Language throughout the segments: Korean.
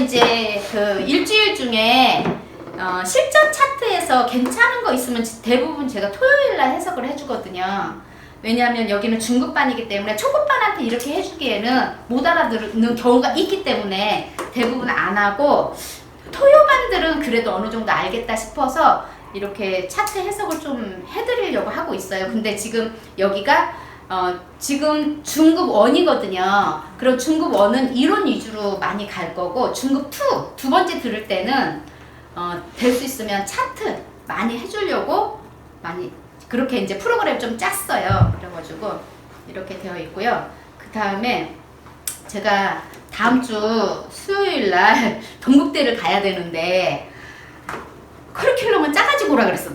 이제 그 일주일 중에 실전 차트에서 괜찮은 거 있으면 대부분 제가 토요일날 해석을 해주거든요. 왜냐하면 여기는 중급반이기 때문에 초급반한테 이렇게 해주기에는 못 알아듣는 경우가 있기 때문에 대부분 안 하고, 토요반들은 그래도 어느 정도 알겠다 싶어서 이렇게 차트 해석을 좀 해드리려고 하고 있어요. 근데 지금 여기가 지금 중급 1이거든요. 그럼 중급 1은 이론 위주로 많이 갈 거고, 중급 2, 두 번째 들을 때는 될 수 있으면 차트 많이 해주려고 많이 그렇게 이제 프로그램 좀 짰어요. 그래가지고 이렇게 되어 있고요. 그 다음에 제가 다음 주 수요일 날 동국대를 가야 되는데 커리큘럼은 짜가지고 오라 그랬어.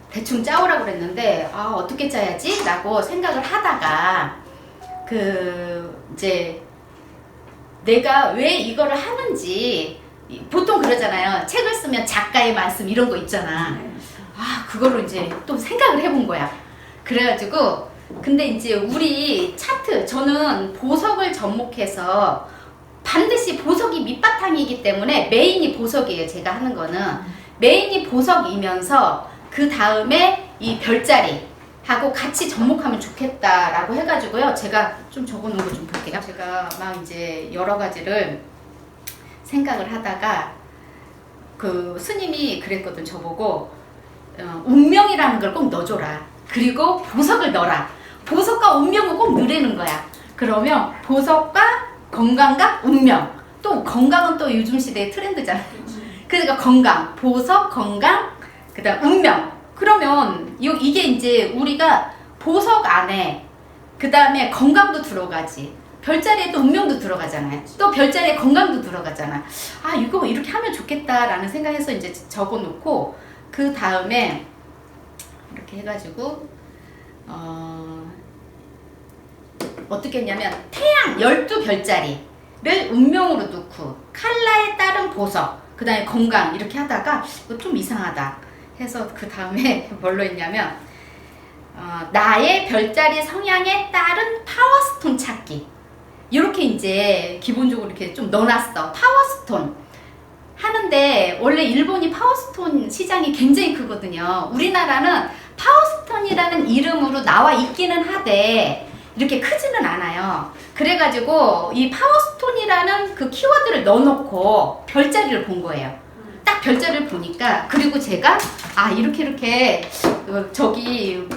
대충 짜오라 그랬는데 어떻게 짜야지? 라고 생각을 하다가 이제 내가 왜 이거를 하는지, 보통 그러잖아요. 책을 쓰면 작가의 말씀 이런 거 있잖아. 그거로 이제 또 생각을 해본 거야. 그래가지고 근데 이제 우리 차트, 저는 보석을 접목해서 반드시 보석이 밑바탕이기 때문에 메인이 보석이에요. 제가 하는 거는 메인이 보석이면서 그 다음에 이 별자리 하고 같이 접목하면 좋겠다라고 해가지고요. 제가 좀 적어놓은 거 좀 볼게요. 제가 막 이제 여러 가지를 생각을 하다가 그 스님이 그랬거든. 저보고 운명이라는 걸 꼭 넣어줘라. 그리고 보석을 넣어라. 보석과 운명을 꼭 넣으라는 거야. 그러면 보석과 건강과 운명. 또 건강은 또 요즘 시대의 트렌드잖아. 그러니까 건강, 보석, 건강, 그 다음 운명. 그러면 이게 이제 우리가 보석 안에 그 다음에 건강도 들어가지. 별자리에 또 운명도 들어가잖아요. 또 별자리에 건강도 들어가잖아. 이거 이렇게 하면 좋겠다라는 생각해서 이제 적어놓고, 그 다음에 이렇게 해가지고 어떻게 했냐면 태양 12별자리를 운명으로 넣고 칼라에 따른 보석, 그 다음에 건강 이렇게 하다가 이거 좀 이상하다 해서 그 다음에 뭘로 했냐면 나의 별자리 성향에 따른 파워스톤 찾기, 이렇게 이제 기본적으로 이렇게 좀 넣어놨어. 파워스톤 하는데 원래 일본이 파워스톤 시장이 굉장히 크거든요. 우리나라는 파워스톤이라는 이름으로 나와 있기는 하되 이렇게 크지는 않아요. 그래가지고 이 파워스톤이라는 그 키워드를 넣어놓고 별자리를 본 거예요. 딱 별자리를 보니까, 그리고 제가 이렇게 저기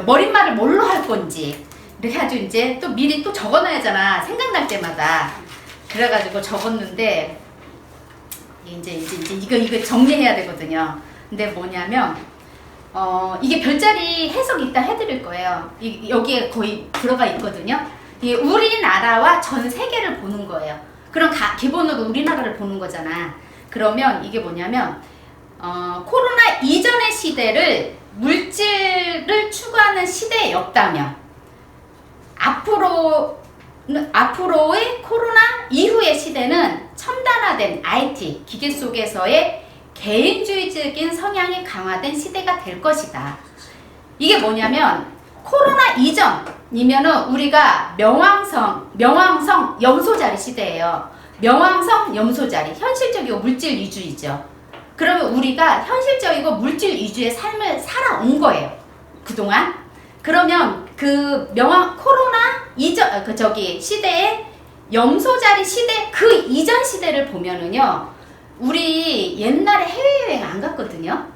머릿말을 뭘로 할 건지 이렇게 해가지고 이제 또 미리 또 적어놔야잖아. 생각날 때마다. 그래가지고 적었는데 이제 이거 정리해야 되거든요. 근데 뭐냐면 이게 별자리 해석 이따 해드릴 거예요. 여기에 거의 들어가 있거든요. 이게 우리나라와 전 세계를 보는 거예요. 그럼 기본으로 우리나라를 보는 거잖아. 그러면 이게 뭐냐면 코로나 이전의 시대를 물질을 추구하는 시대였다면 앞으로의 코로나 이후의 시대는 첨단화된 IT, 기계 속에서의 개인주의적인 성향이 강화된 시대가 될 것이다. 이게 뭐냐면 코로나 이전이면은 우리가 명왕성 염소자리 시대예요. 명왕성 염소자리, 현실적이고 물질 위주이죠. 그러면 우리가 현실적이고 물질 위주의 삶을 살아온 거예요. 그동안. 그러면 코로나 이전 시대에 염소자리 시대, 그 이전 시대를 보면은요, 우리 옛날에 해외여행 안 갔거든요.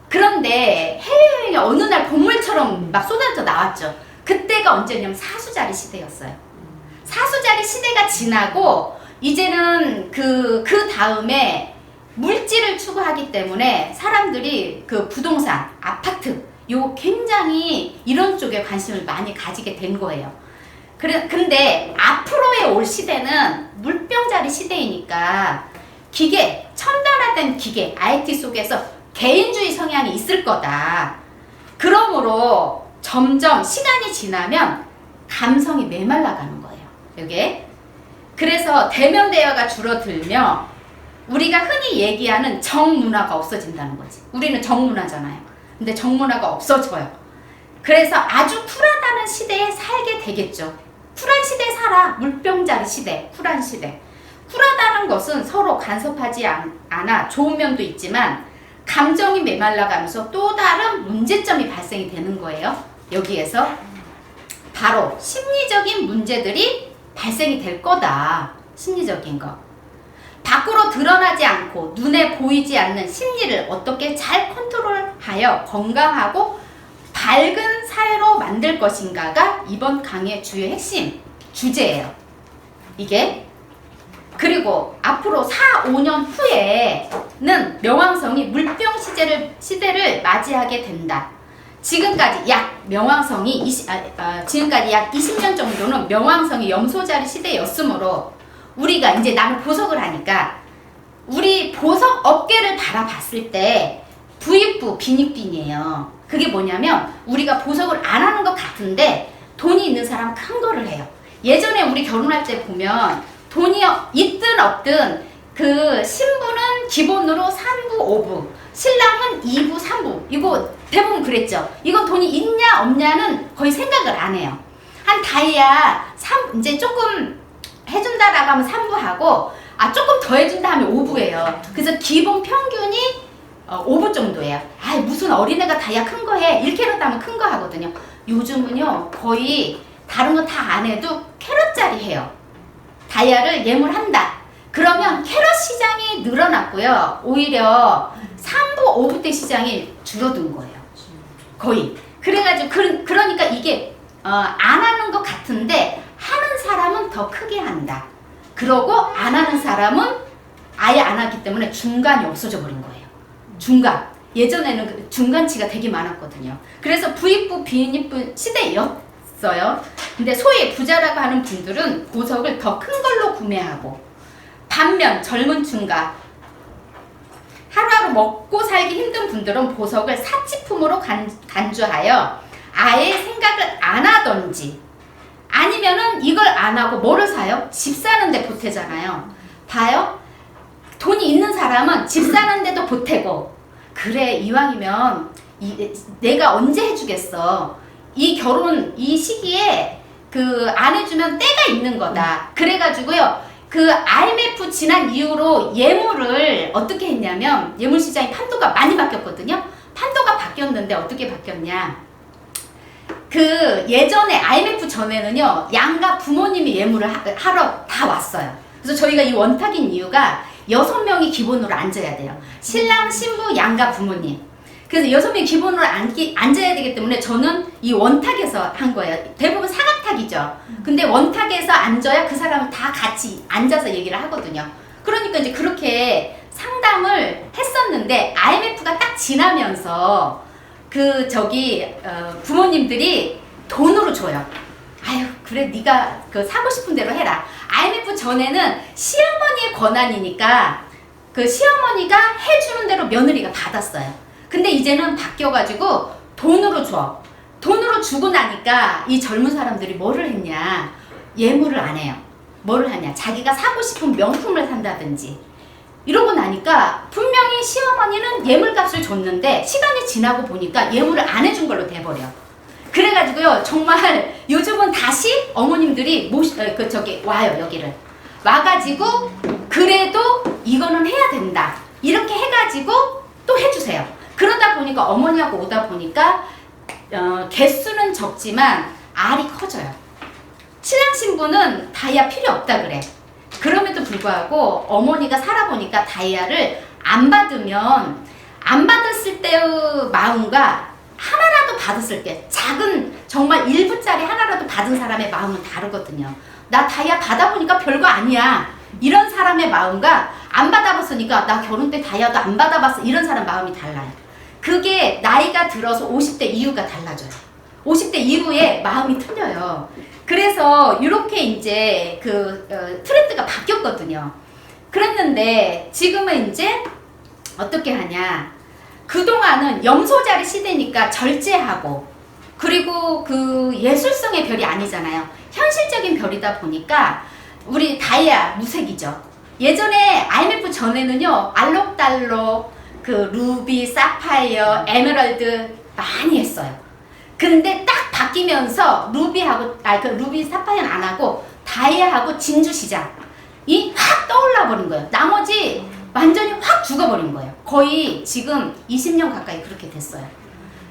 그런데 해외여행이 어느 날 본물처럼 막 쏟아져 나왔죠. 그때가 언제냐면 사수자리 시대였어요. 사수자리 시대가 지나고 이제는 그 다음에 물질을 추구하기 때문에 사람들이 그 부동산, 아파트 굉장히 이런 쪽에 관심을 많이 가지게 된 거예요. 근데 앞으로의 올 시대는 물병자리 시대이니까 첨단화된 기계, IT 속에서 개인주의 성향이 있을 거다. 그러므로 점점 시간이 지나면 감성이 메말라가는 거예요. 이게. 그래서 대면 대화가 줄어들며 우리가 흔히 얘기하는 정문화가 없어진다는 거지. 우리는 정문화잖아요. 근데 정문화가 없어져요. 그래서 아주 쿨하다는 시대에 살게 되겠죠. 쿨한 시대에 살아. 물병자리 시대, 쿨한 시대. 쿨하다는 것은 서로 간섭하지 않아 좋은 면도 있지만 감정이 메말라가면서 또 다른 문제점이 발생이 되는 거예요. 여기에서 바로 심리적인 문제들이 발생이 될 거다. 심리적인 거. 밖으로 드러나지 않고 눈에 보이지 않는 심리를 어떻게 잘 컨트롤하여 건강하고 밝은 사회로 만들 것인가가 이번 강의의 주요 핵심 주제예요. 이게 그리고 앞으로 4, 5년 후에는 명왕성이 물병 시대를 맞이하게 된다. 지금까지 약 20년 정도는 명왕성이 염소자리 시대였으므로 우리가 이제 나는 보석을 하니까 우리 보석 업계를 바라봤을 때 부익부 빈익빈이에요. 그게 뭐냐면 우리가 보석을 안 하는 것 같은데 돈이 있는 사람은 큰 거를 해요. 예전에 우리 결혼할 때 보면 돈이 있든 없든 그 신부는 기본으로 3부, 5부, 신랑은 2부, 3부. 이거 대부분 그랬죠. 이건 돈이 있냐 없냐는 거의 생각을 안 해요. 한 다이아 이제 조금 해준다라고 하면 3부 하고 조금 더 해준다 하면 5부예요. 그래서 기본 평균이 5부 정도예요. 무슨 어린애가 다이아 큰 거 해. 1캐럿 하면 큰 거 하거든요. 요즘은요 거의 다른 거 다 안 해도 캐럿짜리 해요. 다이아를 예물한다. 그러면 캐럿 시장이 늘어났고요. 오히려 3부, 5부 때 시장이 줄어든 거예요. 거의. 그래가지고 그러니까 이게 안 하는 것 같은데 하는 사람은 더 크게 한다. 그러고 안 하는 사람은 아예 안 하기 때문에 중간이 없어져 버린 거예요. 중간. 예전에는 그 중간치가 되게 많았거든요. 그래서 부익부 빈익부 시대였어요. 근데 소위 부자라고 하는 분들은 보석을 더 큰 걸로 구매하고 반면 젊은 층과 하루하루 먹고 살기 힘든 분들은 보석을 사치품으로 간주하여 아예 생각을 안 하던지 아니면은 이걸 안 하고 뭐를 사요? 집 사는데 보태잖아요. 봐요? 돈이 있는 사람은 집 사는데도 보태고 그래 이왕이면 내가 언제 해주겠어. 이 결혼 이 시기에 그 안 해주면 때가 있는 거다. 그래가지고요 그 IMF 지난 이후로 예물을 어떻게 했냐면 예물시장이 판도가 많이 바뀌었거든요. 판도가 바뀌었는데 어떻게 바뀌었냐. 그 예전에 IMF 전에는요 양가 부모님이 예물을 하러 다 왔어요. 그래서 저희가 이 원탁인 이유가 6명이 기본으로 앉아야 돼요. 신랑, 신부, 양가 부모님. 그래서 6명이 기본으로 앉아야 되기 때문에 저는 이 원탁에서 한 거예요. 대부분 사각탁이죠. 근데 원탁에서 앉아야 그 사람을 다 같이 앉아서 얘기를 하거든요. 그러니까 이제 그렇게 상담을 했었는데 IMF가 딱 지나면서 부모님들이 돈으로 줘요. 아유 그래 네가 그 사고 싶은 대로 해라. IMF 전에는 시어머니의 권한이니까 그 시어머니가 해주는 대로 며느리가 받았어요. 근데 이제는 바뀌어가지고 돈으로 줘. 돈으로 주고 나니까 이 젊은 사람들이 뭐를 했냐. 예물을 안 해요. 뭐를 하냐. 자기가 사고 싶은 명품을 산다든지 이러고 나니까 분명히 시어머니는 예물값을 줬는데 시간이 지나고 보니까 예물을 안 해준 걸로 돼버려. 그래가지고요 정말 요즘은 다시 어머님들이 와요. 여기를 와가지고 그래도 이거는 해야 된다 이렇게 해가지고 또 해주세요. 그러다 보니까 어머니하고 오다 보니까 개수는 적지만 알이 커져요. 신랑 신부는 다이아 필요 없다 그래. 그럼에도 불구하고 어머니가 살아보니까 다이아를 안 받으면 안 받았을 때의 마음과 하나라도 받았을 때 작은 정말 1분짜리 하나라도 받은 사람의 마음은 다르거든요. 나 다이아 받아보니까 별거 아니야 이런 사람의 마음과 안 받아봤으니까 나 결혼 때 다이아도 안 받아봤어 이런 사람 마음이 달라요. 그게 나이가 들어서 50대 이후가 달라져요. 50대 이후에 마음이 틀려요. 그래서 이렇게 이제 트렌드가 바뀌었거든요. 그랬는데 지금은 이제 어떻게 하냐. 그동안은 염소자리 시대니까 절제하고 그리고 그 예술성의 별이 아니잖아요. 현실적인 별이다 보니까 우리 다이아 무색이죠. 예전에 IMF 전에는요 알록달록 그 루비, 사파이어, 에메랄드 많이 했어요. 근데 딱 바뀌면서 루비, 사파이어는 안 하고 다이아하고 진주시장 확 떠올라 버린 거예요. 나머지 완전히 확 죽어버린 거예요. 거의 지금 20년 가까이 그렇게 됐어요.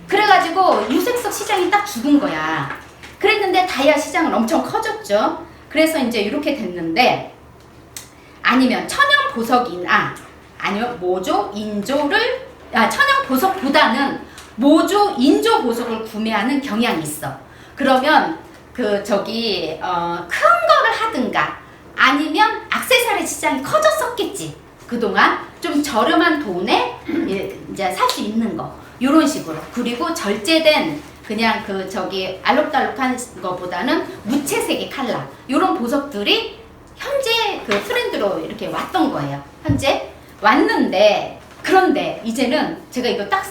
그래가지고 유색석 시장이 딱 죽은 거야. 그랬는데 다이아 시장은 엄청 커졌죠. 그래서 이제 이렇게 됐는데, 아니면 천연 보석이나 아니면 모조, 인조를 천연 보석보다는 모조, 인조 보석을 구매하는 경향이 있어. 그러면 큰 거를 하든가 아니면 액세서리 시장이 커졌었겠지. 그동안 좀 저렴한 돈에 이제 살 수 있는 거, 이런 식으로. 그리고 절제된 그냥 알록달록한 거보다는 무채색의 칼라, 이런 보석들이 현재 그 트렌드로 이렇게 왔던 거예요. 현재 왔는데, 그런데 이제는 제가 이거 딱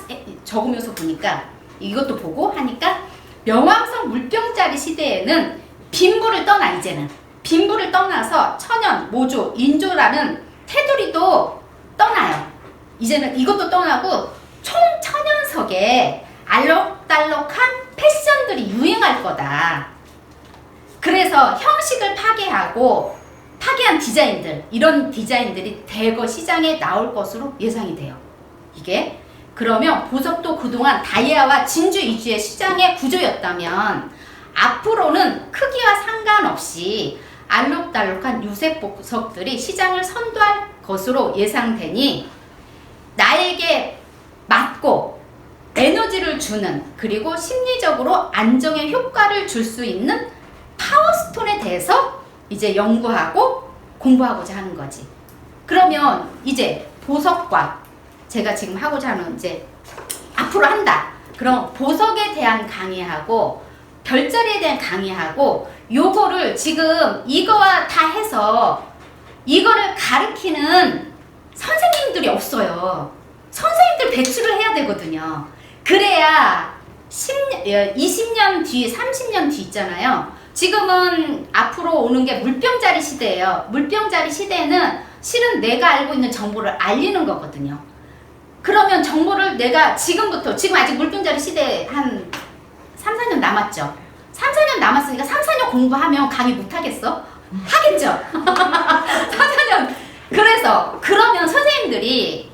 적으면서 보니까, 이것도 보고 하니까, 명왕성 물병자리 시대에는 빈부를 떠나, 이제는 빈부를 떠나서 천연, 모조, 인조라는 테두리도 떠나요. 이제는 이것도 떠나고 총천연석에 알록달록한 패션들이 유행할 거다. 그래서 형식을 파괴한 디자인들, 이런 디자인들이 대거 시장에 나올 것으로 예상이 돼요. 이게 그러면 보석도 그동안 다이아와 진주 위주의 시장의 구조였다면, 앞으로는 크기와 상관없이 알록달록한 유색 보석들이 시장을 선도할 것으로 예상되니, 나에게 맞고 에너지를 주는, 그리고 심리적으로 안정의 효과를 줄 수 있는 파워스톤에 대해서 이제 연구하고 공부하고자 하는 거지. 그러면 이제 보석과 제가 지금 하고자 하는, 이제 앞으로 한다. 그럼 보석에 대한 강의하고 별자리에 대한 강의하고, 요거를 지금 이거와 다 해서 이거를 가르치는 선생님들이 없어요. 선생님들 배출을 해야 되거든요. 그래야 20년 뒤, 30년 뒤 있잖아요. 지금은 앞으로 오는 게 물병자리 시대예요. 물병자리 시대에는 실은 내가 알고 있는 정보를 알리는 거거든요. 그러면 정보를 내가 지금 아직 물병자리 시대에 한 3, 4년 남았죠. 3, 4년 남았으니까 3, 4년 공부하면 강의 못 하겠어? 하겠죠. 3, 4년. 그러면 선생님들이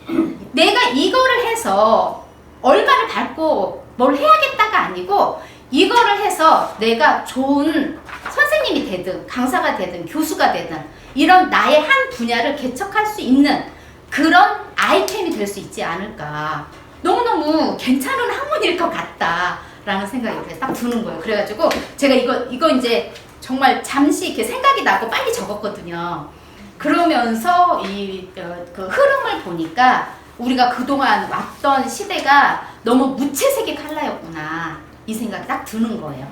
내가 이거를 해서 얼마를 받고 뭘 해야겠다가 아니고, 이거를 해서 내가 좋은 선생님이 되든 강사가 되든 교수가 되든 이런 나의 한 분야를 개척할 수 있는 그런 아이템이 될 수 있지 않을까. 너무너무 괜찮은 학문일 것 같다라는 생각이 딱 드는 거예요. 그래가지고 제가 이거 이제 정말 잠시 이렇게 생각이 나고 빨리 적었거든요. 그러면서 그 흐름을 보니까 우리가 그동안 왔던 시대가 너무 무채색의 컬러였구나, 이 생각이 딱 드는 거예요.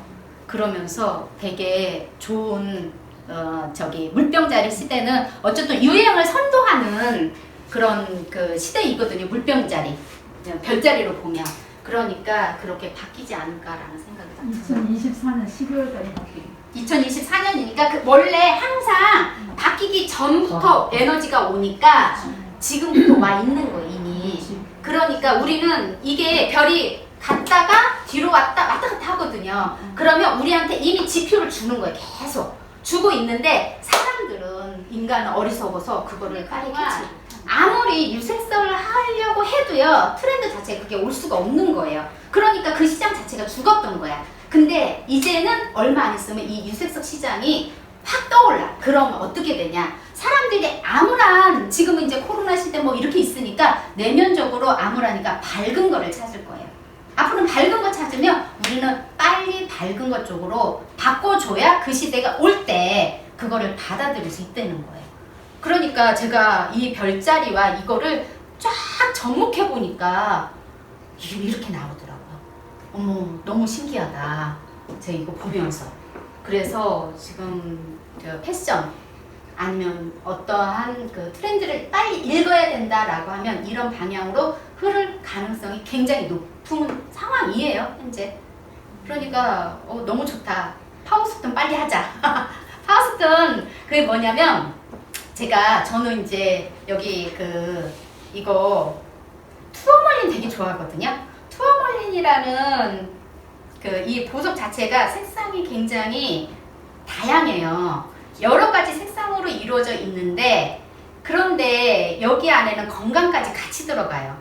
그러면서 되게 좋은 물병자리 시대는 어쨌든 유행을 선도하는 그런 그 시대이거든요. 물병자리, 별자리로 보면. 그러니까 그렇게 바뀌지 않을까라는 생각이 딱 들어요. 2024년 12월까지 바뀌고. 2024년이니까 원래 항상 바뀌기 전부터 에너지가 오니까 지금부터 와 있는 거예요, 이미. 그러니까 우리는 이게 별이 갔다가 뒤로 왔다 갔다 하거든요. 그러면 우리한테 이미 지표를 주는 거예요. 계속 주고 있는데, 사람들은, 인간은 어리석어서 그거를 빨리 캐치. 아무리 유색설을 하려고 해도요, 트렌드 자체에 그게 올 수가 없는 거예요. 그러니까 그 시장 자체가 죽었던 거야. 근데 이제는 얼마 안 있으면 이 유색석 시장이 확 떠올라. 그러면 어떻게 되냐? 사람들이 암울한, 지금은 이제 코로나 시대 뭐 이렇게 있으니까 내면적으로 암울하니까 밝은 거를 찾을 거예요. 앞으로는 밝은 거 찾으면 우리는 빨리 밝은 것 쪽으로 바꿔줘야 그 시대가 올 때 그거를 받아들일 수 있다는 거예요. 그러니까 제가 이 별자리와 이거를 쫙 접목해 보니까 이게 이렇게 나오더라고요. 어머, 너무 신기하다. 제가 이거 보면서. 그래서 지금 패션 아니면 어떠한 그 트렌드를 빨리 읽어야 된다라고 하면 이런 방향으로 흐를 가능성이 굉장히 높은 상황이에요, 현재. 그러니까 너무 좋다. 파워스톤 빨리 하자. 파워스톤 그게 뭐냐면, 저는 이제 여기 이거 투어멀린 되게 좋아하거든요. 투어멀린이라는 이 보석 자체가 색상이 굉장히 다양해요. 여러 가지 색상으로 이루어져 있는데 그런데 여기 안에는 건강까지 같이 들어가요.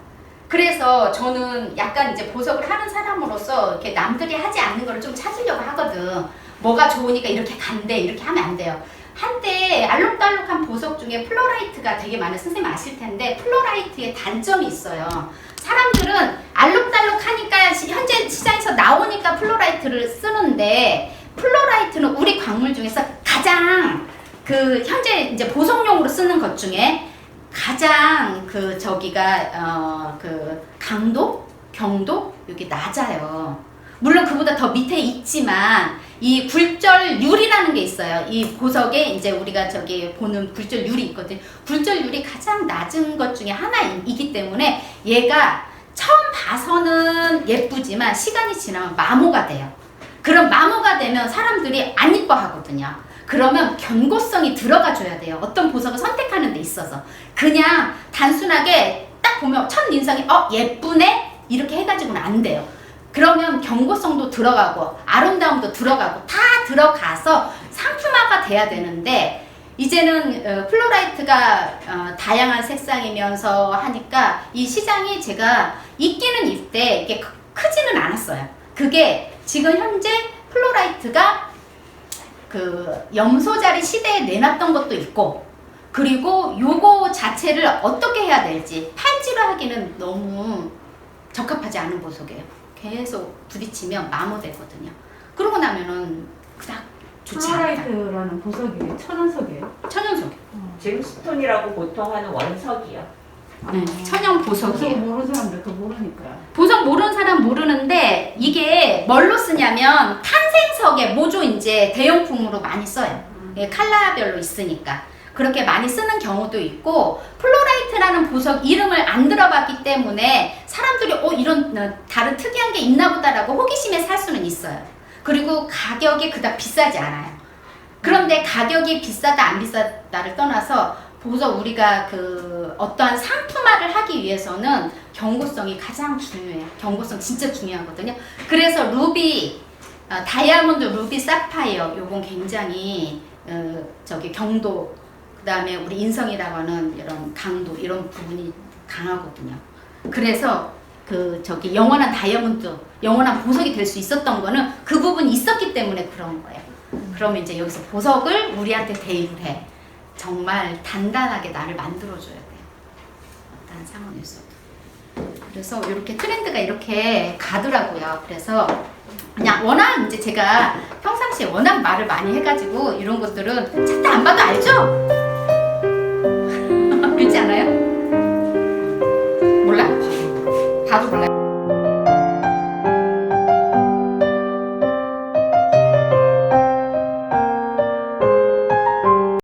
그래서 저는 약간 이제 보석을 하는 사람으로서 이렇게 남들이 하지 않는 거를 좀 찾으려고 하거든. 뭐가 좋으니까 이렇게 간대 이렇게 하면 안 돼요. 한때 알록달록한 보석 중에 플로라이트가 되게 많은 선생님 아실 텐데 플로라이트의 단점이 있어요. 사람들은 알록달록하니까 현재 시장에서 나오니까 플로라이트를 쓰는데 플로라이트는 우리 광물 중에서 가장 그 현재 이제 보석용으로 쓰는 것 중에 가장 그 저기가 그 강도, 경도 여기 낮아요. 물론 그보다 더 밑에 있지만 이 굴절율이라는 게 있어요. 이 보석에 이제 우리가 저기 보는 굴절율이 있거든요. 굴절율이 가장 낮은 것 중에 하나이기 때문에 얘가 처음 봐서는 예쁘지만 시간이 지나면 마모가 돼요. 그럼 마모가 되면 사람들이 안 이뻐 하거든요. 그러면 견고성이 들어가 줘야 돼요. 어떤 보석을 선택하는 데 있어서. 그냥 단순하게 딱 보면 첫인상이 예쁘네? 이렇게 해가지고는 안 돼요. 그러면 견고성도 들어가고 아름다움도 들어가고 다 들어가서 상품화가 돼야 되는데 이제는 플로라이트가 다양한 색상이면서 하니까 이 시장이 제가 있기는 있대 이게 크지는 않았어요. 그게 지금 현재 플로라이트가 그 염소자리 시대에 내놨던 것도 있고 그리고 요거 자체를 어떻게 해야 될지 팔찌로 하기는 너무 적합하지 않은 보석이에요. 계속 부딪히면 마모되거든요. 그러고 나면은 그닥 좋지 않다. 플로라이트라는 보석이 천연석이에요. 천연석. gem스톤이라고 보통 하는 원석이요. 네, 천연 보석 보석이에요. 모르는 사람들 더 모르니까요. 보석 모르는 사람 모르는데 이게 뭘로 쓰냐면 탄생석에 모조 이제 대용품으로 많이 써요. 예, 칼라별로 있으니까. 그렇게 많이 쓰는 경우도 있고 플로라이트라는 보석 이름을 안 들어봤기 때문에 사람들이 이런 다른 특이한 게 있나 보다라고 호기심에 살 수는 있어요. 그리고 가격이 그닥 비싸지 않아요. 그런데 가격이 비싸다 안 비싸다를 떠나서 보석 우리가 그 어떠한 상품화를 하기 위해서는 경고성이 가장 중요해요. 경고성 진짜 중요하거든요. 그래서 루비, 다이아몬드, 루비, 사파이어 요건 굉장히 저기 경도 그 다음에 우리 인성이라고 하는 이런 강도 이런 부분이 강하거든요. 그래서 그 저기 영원한 다이아몬드, 영원한 보석이 될 수 있었던 거는 그 부분이 있었기 때문에 그런 거예요. 그러면 이제 여기서 보석을 우리한테 대입을 해. 정말 단단하게 나를 만들어줘야 돼요. 어떤 상황에서도. 그래서 이렇게 트렌드가 이렇게 가더라고요. 그래서 그냥 워낙 이제 제가 평상시에 워낙 말을 많이 해가지고 이런 것들은 책도 안 봐도 알죠? 그렇지 않아요?